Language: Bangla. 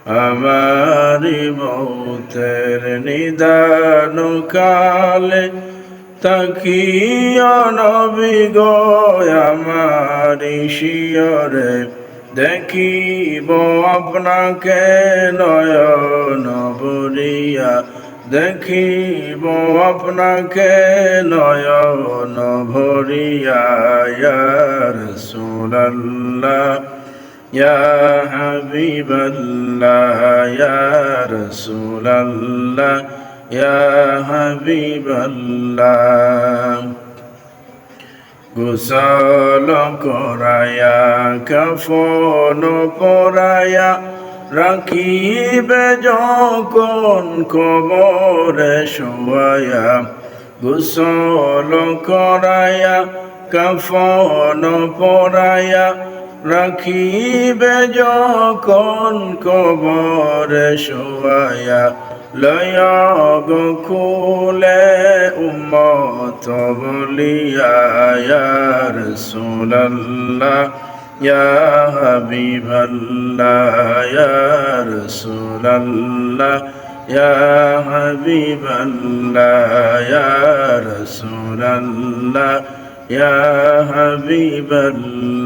আমারি মৌতের নিদান কালে তাকিয়া নবী গো আমারি শিয়রে দেখিব আপনাকে নয়ন ভরিয়া দেখিব আপনাকে নয়ন ভরিয়া ইয়া রাসূলুল্লাহ ইয়া হাবিবাল্লাহ ইয়া রাসূলুল্লাহ ইয়া হাবিবাল্লাহ গোসল করায়া কাফন পরায়া রাখিবে যখন কবরে শোয়ায়া গোসল করায়া কাফন পরায়া রাখিবে যখন কবরে শোয়ায়া লয়া গো খুলে উম্মত বলিয়া ইয়া রাসূলুল্লাহ ইয়া হাবিবাল্লাহ ইয়া রাসূলুল্লাহ ইয়া হাবিবাল্লাহ ইয়া রাসূলুল্লাহ ইয়া হাবিবাল্লাহ